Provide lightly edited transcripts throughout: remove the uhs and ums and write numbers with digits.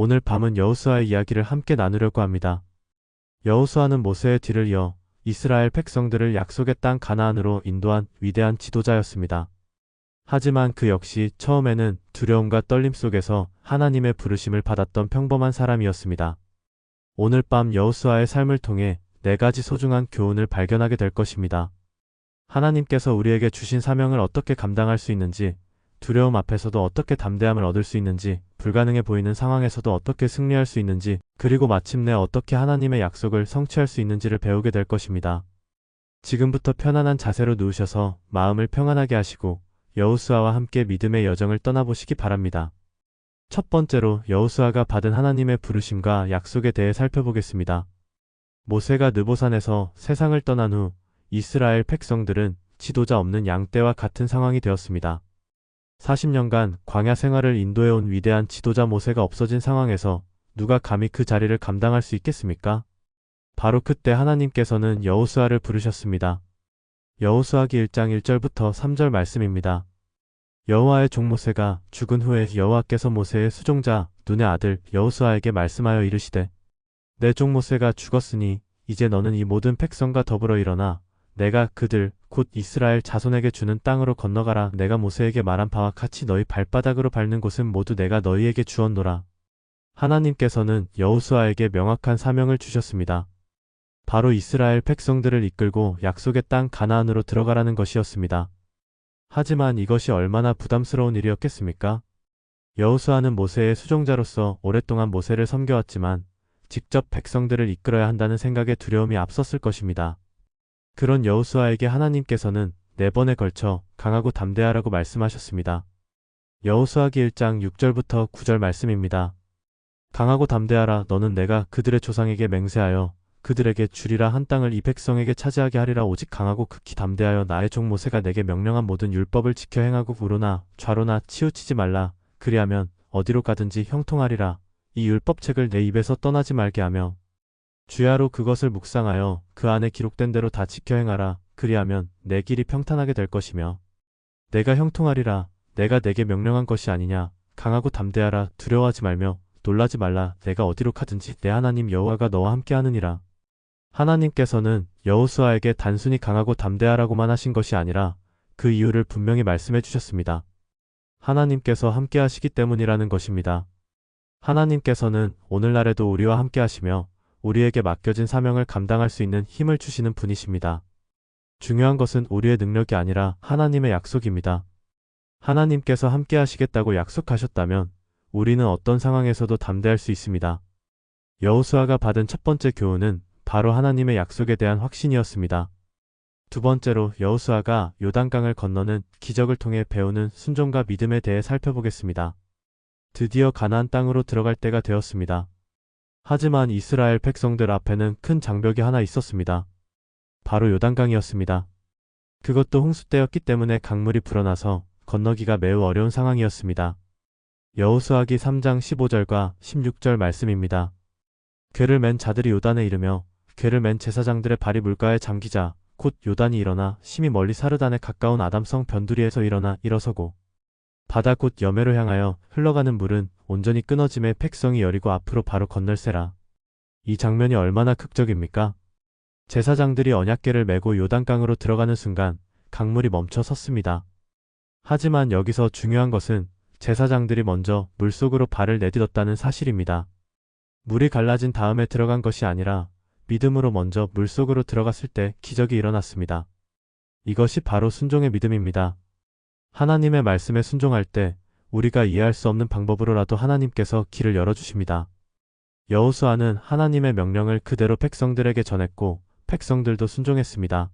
오늘 밤은 여호수아의 이야기를 함께 나누려고 합니다. 여호수아는 모세의 뒤를 이어 이스라엘 백성들을 약속의 땅 가나안으로 인도한 위대한 지도자였습니다. 하지만 그 역시 처음에는 두려움과 떨림 속에서 하나님의 부르심을 받았던 평범한 사람이었습니다. 오늘 밤 여호수아의 삶을 통해 네 가지 소중한 교훈을 발견하게 될 것입니다. 하나님께서 우리에게 주신 사명을 어떻게 감당할 수 있는지, 두려움 앞에서도 어떻게 담대함을 얻을 수 있는지, 불가능해 보이는 상황에서도 어떻게 승리할 수 있는지, 그리고 마침내 어떻게 하나님의 약속을 성취할 수 있는지를 배우게 될 것입니다. 지금부터 편안한 자세로 누우셔서 마음을 평안하게 하시고 여호수아와 함께 믿음의 여정을 떠나보시기 바랍니다. 첫 번째로 여호수아가 받은 하나님의 부르심과 약속에 대해 살펴보겠습니다. 모세가 느보산에서 세상을 떠난 후 이스라엘 백성들은 지도자 없는 양떼와 같은 상황이 되었습니다. 40년간 광야 생활을 인도해온 위대한 지도자 모세가 없어진 상황에서 누가 감히 그 자리를 감당할 수 있겠습니까? 바로 그때 하나님께서는 여호수아를 부르셨습니다. 여호수아기 1장 1절부터 3절 말씀입니다. 여호와의 종 모세가 죽은 후에 여호와께서 모세의 수종자 눈의 아들 여호수아에게 말씀하여 이르시되 내 종 모세가 죽었으니 이제 너는 이 모든 백성과 더불어 일어나 내가 그들 곧 이스라엘 자손에게 주는 땅으로 건너가라. 내가 모세에게 말한 바와 같이 너희 발바닥으로 밟는 곳은 모두 내가 너희에게 주었노라. 하나님께서는 여호수아에게 명확한 사명을 주셨습니다. 바로 이스라엘 백성들을 이끌고 약속의 땅 가나안으로 들어가라는 것이었습니다. 하지만 이것이 얼마나 부담스러운 일이었겠습니까? 여호수아는 모세의 수종자로서 오랫동안 모세를 섬겨왔지만 직접 백성들을 이끌어야 한다는 생각에 두려움이 앞섰을 것입니다. 그런 여호수아에게 하나님께서는 4번에 걸쳐 강하고 담대하라고 말씀하셨습니다. 여호수아기 1장 6절부터 9절 말씀입니다. 강하고 담대하라. 너는 내가 그들의 조상에게 맹세하여 그들에게 주리라 한 땅을 이 백성에게 차지하게 하리라. 오직 강하고 극히 담대하여 나의 종 모세가 내게 명령한 모든 율법을 지켜 행하고 우로나 좌로나 치우치지 말라. 그리하면 어디로 가든지 형통하리라. 이 율법책을 내 입에서 떠나지 말게 하며 주야로 그것을 묵상하여 그 안에 기록된 대로 다 지켜 행하라. 그리하면 내 길이 평탄하게 될 것이며 내가 형통하리라. 내가 내게 명령한 것이 아니냐. 강하고 담대하라. 두려워하지 말며 놀라지 말라. 내가 어디로 가든지 내 하나님 여호와가 너와 함께 하느니라. 하나님께서는 여호수아에게 단순히 강하고 담대하라고만 하신 것이 아니라 그 이유를 분명히 말씀해 주셨습니다. 하나님께서 함께 하시기 때문이라는 것입니다. 하나님께서는 오늘날에도 우리와 함께 하시며 우리에게 맡겨진 사명을 감당할 수 있는 힘을 주시는 분이십니다. 중요한 것은 우리의 능력이 아니라 하나님의 약속입니다. 하나님께서 함께 하시겠다고 약속하셨다면 우리는 어떤 상황에서도 담대할 수 있습니다. 여호수아가 받은 첫 번째 교훈은 바로 하나님의 약속에 대한 확신이었습니다. 두 번째로 여호수아가 요단강을 건너는 기적을 통해 배우는 순종과 믿음에 대해 살펴보겠습니다. 드디어 가나안 땅으로 들어갈 때가 되었습니다. 하지만 이스라엘 백성들 앞에는 큰 장벽이 하나 있었습니다. 바로 요단강이었습니다. 그것도 홍수 때였기 때문에 강물이 불어나서 건너기가 매우 어려운 상황이었습니다. 여호수아기 3장 15절과 16절 말씀입니다. 궤를 맨 자들이 요단에 이르며 궤를 맨 제사장들의 발이 물가에 잠기자 곧 요단이 일어나 심히 멀리 사르단에 가까운 아담성 변두리에서 일어나 일어서고 바다 곧 여매로 향하여 흘러가는 물은 온전히 끊어짐에 백성이 여리고 앞으로 바로 건널세라. 이 장면이 얼마나 극적입니까? 제사장들이 언약궤를 메고 요단강으로 들어가는 순간 강물이 멈춰 섰습니다. 하지만 여기서 중요한 것은 제사장들이 먼저 물속으로 발을 내딛었다는 사실입니다. 물이 갈라진 다음에 들어간 것이 아니라 믿음으로 먼저 물속으로 들어갔을 때 기적이 일어났습니다. 이것이 바로 순종의 믿음입니다. 하나님의 말씀에 순종할 때 우리가 이해할 수 없는 방법으로라도 하나님께서 길을 열어주십니다. 여호수아는 하나님의 명령을 그대로 백성들에게 전했고 백성들도 순종했습니다.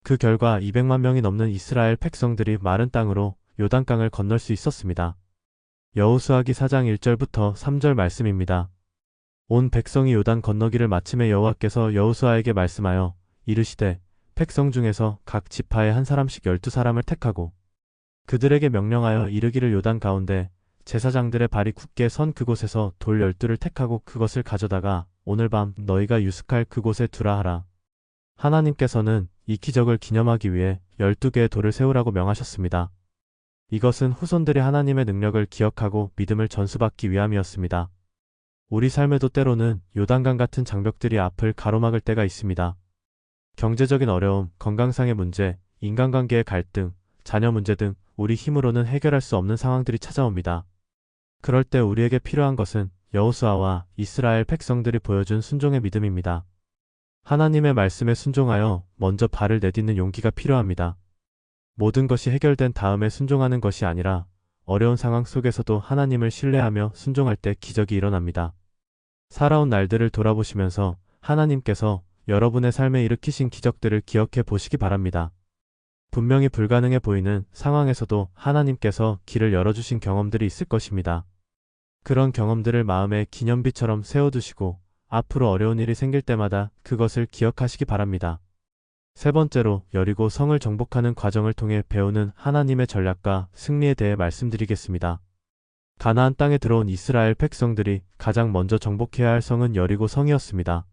그 결과 200만 명이 넘는 이스라엘 백성들이 마른 땅으로 요단강을 건널 수 있었습니다. 여호수아기 4장 1절부터 3절 말씀입니다. 온 백성이 요단 건너기를 마침에 여호와께서 여호수아에게 말씀하여 이르시되 백성 중에서 각 지파에 한 사람씩 12사람을 택하고 그들에게 명령하여 이르기를 요단 가운데 제사장들의 발이 굳게 선 그곳에서 돌 12를 택하고 그것을 가져다가 오늘 밤 너희가 유숙할 그곳에 두라 하라. 하나님께서는 이 기적을 기념하기 위해 12개의 돌을 세우라고 명하셨습니다. 이것은 후손들이 하나님의 능력을 기억하고 믿음을 전수받기 위함이었습니다. 우리 삶에도 때로는 요단강 같은 장벽들이 앞을 가로막을 때가 있습니다. 경제적인 어려움, 건강상의 문제, 인간관계의 갈등, 자녀 문제 등 우리 힘으로는 해결할 수 없는 상황들이 찾아옵니다. 그럴 때 우리에게 필요한 것은 여호수아와 이스라엘 백성들이 보여준 순종의 믿음입니다. 하나님의 말씀에 순종하여 먼저 발을 내딛는 용기가 필요합니다. 모든 것이 해결된 다음에 순종하는 것이 아니라 어려운 상황 속에서도 하나님을 신뢰하며 순종할 때 기적이 일어납니다. 살아온 날들을 돌아보시면서 하나님께서 여러분의 삶에 일으키신 기적들을 기억해 보시기 바랍니다. 분명히 불가능해 보이는 상황에서도 하나님께서 길을 열어주신 경험들이 있을 것입니다. 그런 경험들을 마음의 기념비처럼 세워두시고 앞으로 어려운 일이 생길 때마다 그것을 기억하시기 바랍니다. 세 번째로 여리고 성을 정복하는 과정을 통해 배우는 하나님의 전략과 승리에 대해 말씀드리겠습니다. 가나안 땅에 들어온 이스라엘 백성들이 가장 먼저 정복해야 할 성은 여리고 성이었습니다.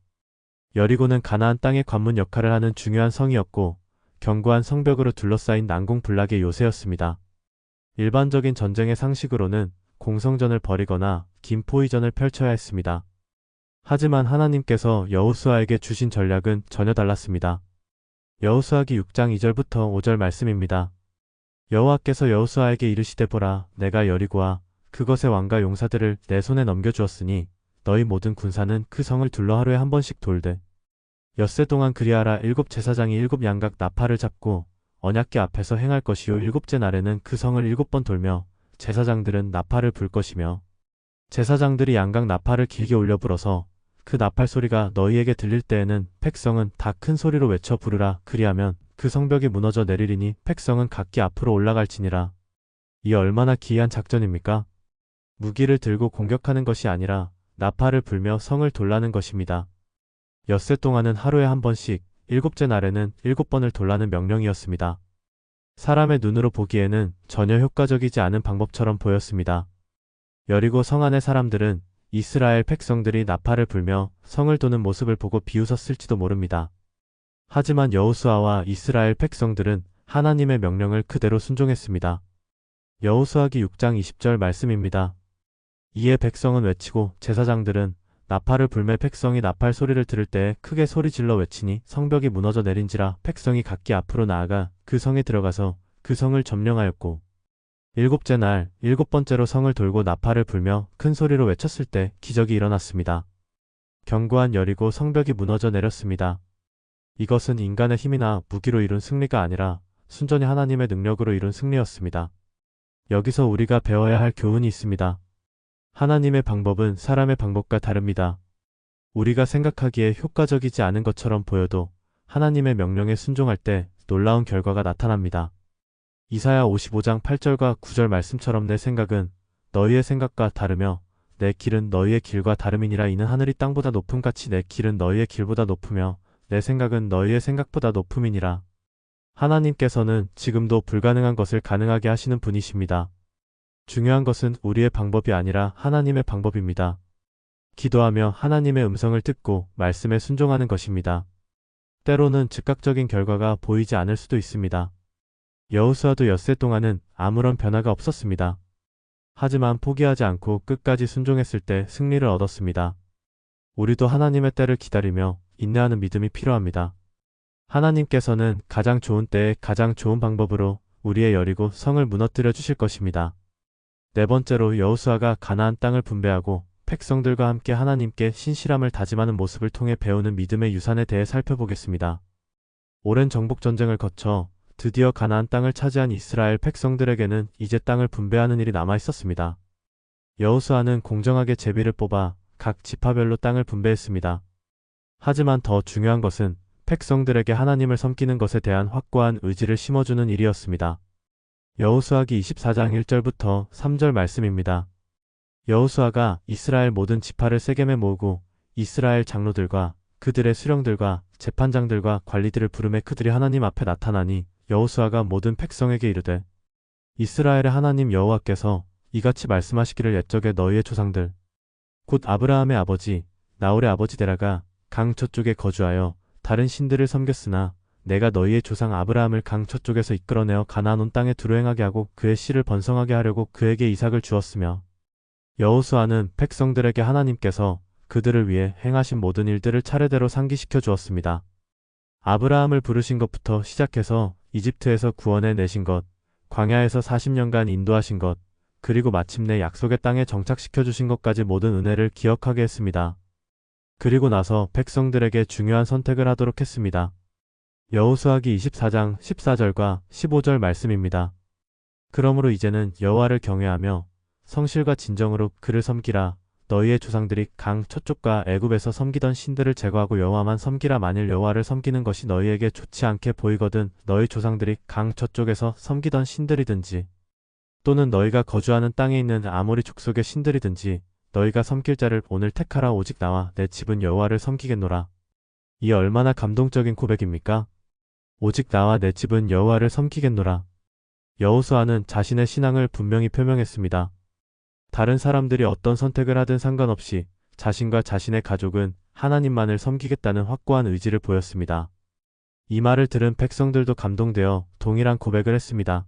여리고는 가나안 땅의 관문 역할을 하는 중요한 성이었고 견고한 성벽으로 둘러싸인 난공불락의 요새였습니다. 일반적인 전쟁의 상식으로는 공성전을 벌이거나 김포위전을 펼쳐야 했습니다. 하지만 하나님께서 여호수아에게 주신 전략은 전혀 달랐습니다. 여호수아기 6장 2절부터 5절 말씀입니다. 여호와께서 여호수아에게 이르시되 보라, 내가 여리고와 그것의 왕과 용사들을 내 손에 넘겨주었으니 너희 모든 군사는 그 성을 둘러 하루에 한 번씩 돌되 엿새 동안 그리하라. 일곱 제사장이 일곱 양각 나팔을 잡고 언약궤 앞에서 행할 것이요 일곱째 날에는 그 성을 7번 돌며 제사장들은 나팔을 불 것이며 제사장들이 양각 나팔을 길게 올려 불어서 그 나팔 소리가 너희에게 들릴 때에는 백성은 다 큰 소리로 외쳐 부르라. 그리하면 그 성벽이 무너져 내리리니 백성은 각기 앞으로 올라갈지니라. 이 얼마나 기이한 작전입니까? 무기를 들고 공격하는 것이 아니라 나팔을 불며 성을 돌라는 것입니다. 엿새 동안은 하루에 한 번씩, 7째 날에는 7번을 돌라는 명령이었습니다. 사람의 눈으로 보기에는 전혀 효과적이지 않은 방법처럼 보였습니다. 여리고 성 안의 사람들은 이스라엘 백성들이 나팔을 불며 성을 도는 모습을 보고 비웃었을지도 모릅니다. 하지만 여호수아와 이스라엘 백성들은 하나님의 명령을 그대로 순종했습니다. 여호수아기 6장 20절 말씀입니다. 이에 백성은 외치고 제사장들은 나팔을 불매 백성이 나팔 소리를 들을 때 크게 소리질러 외치니 성벽이 무너져 내린지라. 백성이 각기 앞으로 나아가 그 성에 들어가서 그 성을 점령하였고 7째 날 7번째로 성을 돌고 나팔을 불며 큰 소리로 외쳤을 때 기적이 일어났습니다. 견고한 여리고 성벽이 무너져 내렸습니다. 이것은 인간의 힘이나 무기로 이룬 승리가 아니라 순전히 하나님의 능력으로 이룬 승리였습니다. 여기서 우리가 배워야 할 교훈이 있습니다. 하나님의 방법은 사람의 방법과 다릅니다. 우리가 생각하기에 효과적이지 않은 것처럼 보여도 하나님의 명령에 순종할 때 놀라운 결과가 나타납니다. 이사야 55장 8절과 9절 말씀처럼 내 생각은 너희의 생각과 다르며 내 길은 너희의 길과 다름이니라. 이는 하늘이 땅보다 높음같이 내 길은 너희의 길보다 높으며 내 생각은 너희의 생각보다 높음이니라. 하나님께서는 지금도 불가능한 것을 가능하게 하시는 분이십니다. 중요한 것은 우리의 방법이 아니라 하나님의 방법입니다. 기도하며 하나님의 음성을 듣고 말씀에 순종하는 것입니다. 때로는 즉각적인 결과가 보이지 않을 수도 있습니다. 여호수아도 엿새 동안은 아무런 변화가 없었습니다. 하지만 포기하지 않고 끝까지 순종했을 때 승리를 얻었습니다. 우리도 하나님의 때를 기다리며 인내하는 믿음이 필요합니다. 하나님께서는 가장 좋은 때에 가장 좋은 방법으로 우리의 여리고 성을 무너뜨려 주실 것입니다. 네 번째로 여호수아가 가나안 땅을 분배하고 백성들과 함께 하나님께 신실함을 다짐하는 모습을 통해 배우는 믿음의 유산에 대해 살펴보겠습니다. 오랜 정복 전쟁을 거쳐 드디어 가나안 땅을 차지한 이스라엘 백성들에게는 이제 땅을 분배하는 일이 남아 있었습니다. 여호수아는 공정하게 제비를 뽑아 각 지파별로 땅을 분배했습니다. 하지만 더 중요한 것은 백성들에게 하나님을 섬기는 것에 대한 확고한 의지를 심어주는 일이었습니다. 여호수아기 24장 1절부터 3절 말씀입니다. 여호수아가 이스라엘 모든 지파를 세겜에 모으고 이스라엘 장로들과 그들의 수령들과 재판장들과 관리들을 부르매 그들이 하나님 앞에 나타나니 여호수아가 모든 백성에게 이르되 이스라엘의 하나님 여호와께서 이같이 말씀하시기를 옛적에 너희의 조상들 곧 아브라함의 아버지 나홀의 아버지 데라가 강 저쪽에 거주하여 다른 신들을 섬겼으나 내가 너희의 조상 아브라함을 강 저쪽에서 이끌어내어 가나안 온 땅에 두루 행하게 하고 그의 씨를 번성하게 하려고 그에게 이삭을 주었으며 여호수아는 백성들에게 하나님께서 그들을 위해 행하신 모든 일들을 차례대로 상기시켜 주었습니다. 아브라함을 부르신 것부터 시작해서 이집트에서 구원해 내신 것, 광야에서 40년간 인도하신 것, 그리고 마침내 약속의 땅에 정착시켜 주신 것까지 모든 은혜를 기억하게 했습니다. 그리고 나서 백성들에게 중요한 선택을 하도록 했습니다. 여호수아기 24장 14절과 15절 말씀입니다. 그러므로 이제는 여호와를 경외하며 성실과 진정으로 그를 섬기라. 너희의 조상들이 강 저쪽과 애굽에서 섬기던 신들을 제거하고 여호와만 섬기라. 만일 여호와를 섬기는 것이 너희에게 좋지 않게 보이거든 너희 조상들이 강 저쪽에서 섬기던 신들이든지 또는 너희가 거주하는 땅에 있는 아모리 족속의 신들이든지 너희가 섬길 자를 오늘 택하라. 오직 나와 내 집은 여호와를 섬기겠노라. 이 얼마나 감동적인 고백입니까? 오직 나와 내 집은 여호와를 섬기겠노라. 여호수아는 자신의 신앙을 분명히 표명했습니다. 다른 사람들이 어떤 선택을 하든 상관없이 자신과 자신의 가족은 하나님만을 섬기겠다는 확고한 의지를 보였습니다. 이 말을 들은 백성들도 감동되어 동일한 고백을 했습니다.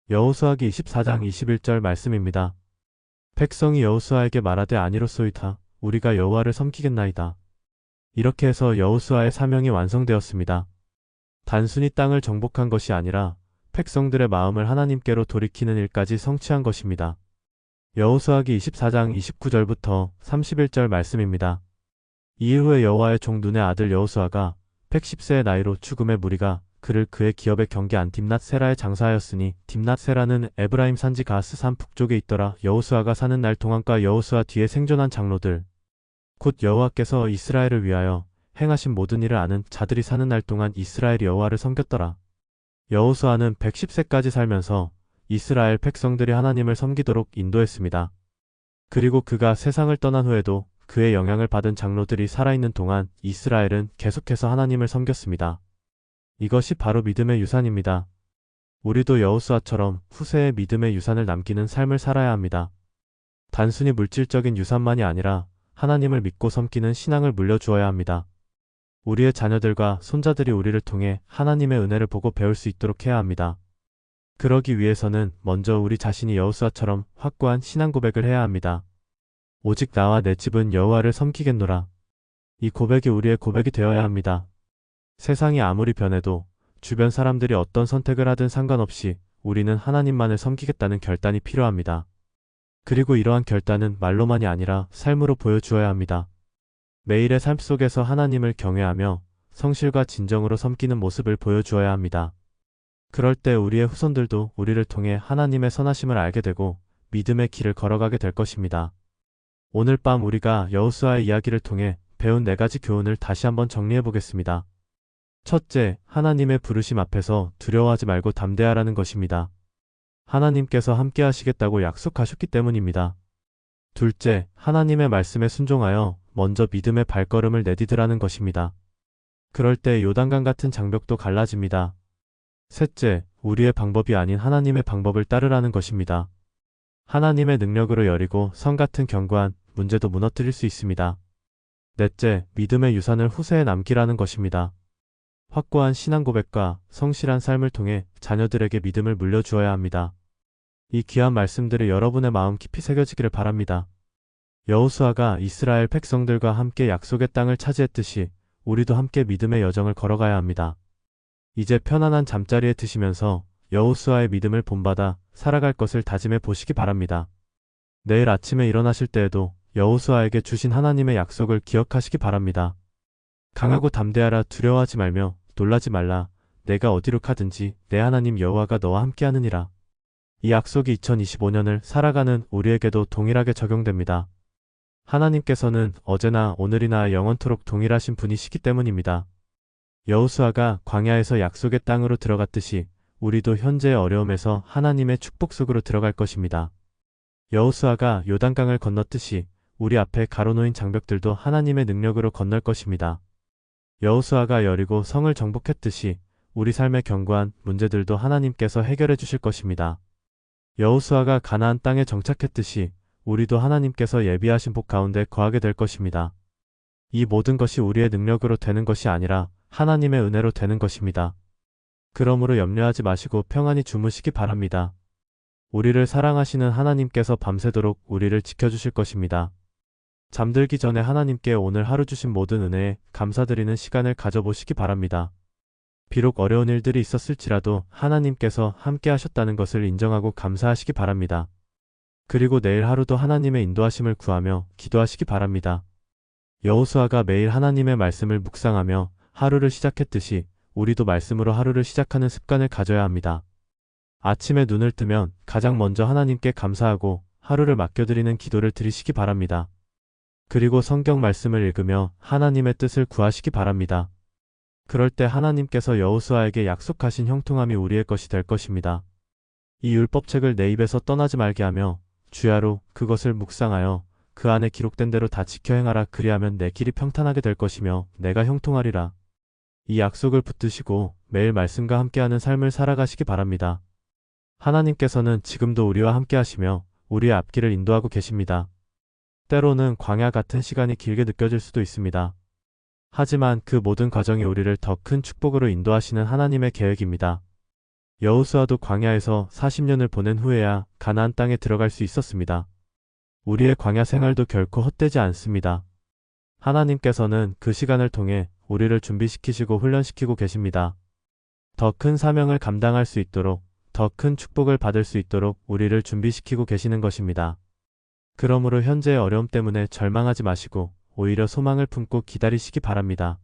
여호수아기 24장 21절 말씀입니다. 백성이 여호수아에게 말하되 아니로소이다. 우리가 여호와를 섬기겠나이다. 이렇게 해서 여호수아의 사명이 완성되었습니다. 단순히 땅을 정복한 것이 아니라 백성들의 마음을 하나님께로 돌이키는 일까지 성취한 것입니다. 여호수아기 24장 29절부터 31절 말씀입니다. 이후에 여호와의 종 눈의 아들 여호수아가 110세의 나이로 죽음의 무리가 그를 그의 기업의 경계 timnat 세라에 장사하였으니 timnat 세라는 에브라임 산지 가스 산 북쪽에 있더라. 여호수아가 사는 날 동안과 여호수아 뒤에 생존한 장로들 곧 여호와께서 이스라엘을 위하여 행하신 모든 일을 아는 자들이 사는 날 동안 이스라엘이 여호와를 섬겼더라. 여호수아는 110세까지 살면서 이스라엘 백성들이 하나님을 섬기도록 인도했습니다. 그리고 그가 세상을 떠난 후에도 그의 영향을 받은 장로들이 살아있는 동안 이스라엘은 계속해서 하나님을 섬겼습니다. 이것이 바로 믿음의 유산입니다. 우리도 여호수아처럼 후세의 믿음의 유산을 남기는 삶을 살아야 합니다. 단순히 물질적인 유산만이 아니라 하나님을 믿고 섬기는 신앙을 물려주어야 합니다. 우리의 자녀들과 손자들이 우리를 통해 하나님의 은혜를 보고 배울 수 있도록 해야 합니다. 그러기 위해서는 먼저 우리 자신이 여호수아처럼 확고한 신앙 고백을 해야 합니다. 오직 나와 내 집은 여호와를 섬기겠노라. 이 고백이 우리의 고백이 되어야 합니다. 세상이 아무리 변해도 주변 사람들이 어떤 선택을 하든 상관없이 우리는 하나님만을 섬기겠다는 결단이 필요합니다. 그리고 이러한 결단은 말로만이 아니라 삶으로 보여주어야 합니다. 매일의 삶 속에서 하나님을 경외하며 성실과 진정으로 섬기는 모습을 보여주어야 합니다. 그럴 때 우리의 후손들도 우리를 통해 하나님의 선하심을 알게 되고 믿음의 길을 걸어가게 될 것입니다. 오늘 밤 우리가 여호수아의 이야기를 통해 배운 4가지 교훈을 다시 한번 정리해 보겠습니다. 첫째, 하나님의 부르심 앞에서 두려워하지 말고 담대하라는 것입니다. 하나님께서 함께 하시겠다고 약속하셨기 때문입니다. 둘째, 하나님의 말씀에 순종하여 먼저 믿음의 발걸음을 내디디라는 것입니다. 그럴 때 요단강 같은 장벽도 갈라집니다. 셋째, 우리의 방법이 아닌 하나님의 방법을 따르라는 것입니다. 하나님의 능력으로 여리고 성 같은 견고한 문제도 무너뜨릴 수 있습니다. 넷째, 믿음의 유산을 후세에 남기라는 것입니다. 확고한 신앙 고백과 성실한 삶을 통해 자녀들에게 믿음을 물려주어야 합니다. 이 귀한 말씀들이 여러분의 마음 깊이 새겨지기를 바랍니다. 여호수아가 이스라엘 백성들과 함께 약속의 땅을 차지했듯이 우리도 함께 믿음의 여정을 걸어가야 합니다. 이제 편안한 잠자리에 드시면서 여호수아의 믿음을 본받아 살아갈 것을 다짐해 보시기 바랍니다. 내일 아침에 일어나실 때에도 여호수아에게 주신 하나님의 약속을 기억하시기 바랍니다. 강하고 담대하라. 두려워하지 말며 놀라지 말라. 내가 어디로 가든지 내 하나님 여호와가 너와 함께하느니라. 이 약속이 2025년을 살아가는 우리에게도 동일하게 적용됩니다. 하나님께서는 어제나 오늘이나 영원토록 동일하신 분이시기 때문입니다. 여호수아가 광야에서 약속의 땅으로 들어갔듯이 우리도 현재의 어려움에서 하나님의 축복 속으로 들어갈 것입니다. 여호수아가 요단강을 건넜듯이 우리 앞에 가로놓인 장벽들도 하나님의 능력으로 건널 것입니다. 여호수아가 여리고 성을 정복했듯이 우리 삶의 견고한 문제들도 하나님께서 해결해 주실 것입니다. 여호수아가 가나안 땅에 정착했듯이 우리도 하나님께서 예비하신 복 가운데 거하게 될 것입니다. 이 모든 것이 우리의 능력으로 되는 것이 아니라 하나님의 은혜로 되는 것입니다. 그러므로 염려하지 마시고 평안히 주무시기 바랍니다. 우리를 사랑하시는 하나님께서 밤새도록 우리를 지켜주실 것입니다. 잠들기 전에 하나님께 오늘 하루 주신 모든 은혜에 감사드리는 시간을 가져보시기 바랍니다. 비록 어려운 일들이 있었을지라도 하나님께서 함께 하셨다는 것을 인정하고 감사하시기 바랍니다. 그리고 내일 하루도 하나님의 인도하심을 구하며 기도하시기 바랍니다. 여호수아가 매일 하나님의 말씀을 묵상하며 하루를 시작했듯이 우리도 말씀으로 하루를 시작하는 습관을 가져야 합니다. 아침에 눈을 뜨면 가장 먼저 하나님께 감사하고 하루를 맡겨드리는 기도를 드리시기 바랍니다. 그리고 성경 말씀을 읽으며 하나님의 뜻을 구하시기 바랍니다. 그럴 때 하나님께서 여호수아에게 약속하신 형통함이 우리의 것이 될 것입니다. 이 율법책을 내 입에서 떠나지 말게 하며 주야로 그것을 묵상하여 그 안에 기록된 대로 다 지켜 행하라. 그리하면 내 길이 평탄하게 될 것이며 내가 형통하리라. 이 약속을 붙드시고 매일 말씀과 함께하는 삶을 살아가시기 바랍니다. 하나님께서는 지금도 우리와 함께 하시며 우리의 앞길을 인도하고 계십니다. 때로는 광야 같은 시간이 길게 느껴질 수도 있습니다. 하지만 그 모든 과정이 우리를 더 큰 축복으로 인도하시는 하나님의 계획입니다. 여호수아도 광야에서 40년을 보낸 후에야 가나안 땅에 들어갈 수 있었습니다. 우리의 광야 생활도 결코 헛되지 않습니다. 하나님께서는 그 시간을 통해 우리를 준비시키시고 훈련시키고 계십니다. 더 큰 사명을 감당할 수 있도록, 더 큰 축복을 받을 수 있도록 우리를 준비시키고 계시는 것입니다. 그러므로 현재의 어려움 때문에 절망하지 마시고 오히려 소망을 품고 기다리시기 바랍니다.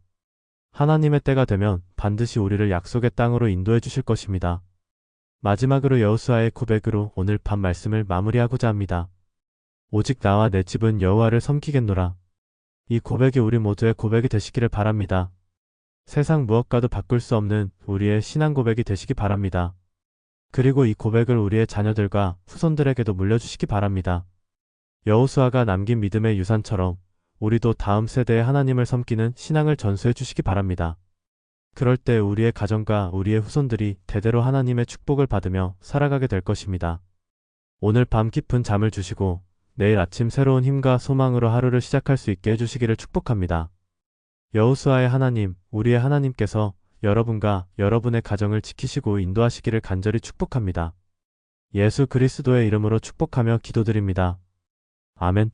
하나님의 때가 되면 반드시 우리를 약속의 땅으로 인도해 주실 것입니다. 마지막으로 여호수아의 고백으로 오늘 밤 말씀을 마무리하고자 합니다. 오직 나와 내 집은 여호와를 섬기겠노라. 이 고백이 우리 모두의 고백이 되시기를 바랍니다. 세상 무엇과도 바꿀 수 없는 우리의 신앙 고백이 되시기 바랍니다. 그리고 이 고백을 우리의 자녀들과 후손들에게도 물려주시기 바랍니다. 여호수아가 남긴 믿음의 유산처럼 우리도 다음 세대에 하나님을 섬기는 신앙을 전수해 주시기 바랍니다. 그럴 때 우리의 가정과 우리의 후손들이 대대로 하나님의 축복을 받으며 살아가게 될 것입니다. 오늘 밤 깊은 잠을 주시고 내일 아침 새로운 힘과 소망으로 하루를 시작할 수 있게 해주시기를 축복합니다. 여호수아의 하나님, 우리의 하나님께서 여러분과 여러분의 가정을 지키시고 인도하시기를 간절히 축복합니다. 예수 그리스도의 이름으로 축복하며 기도드립니다. 아멘.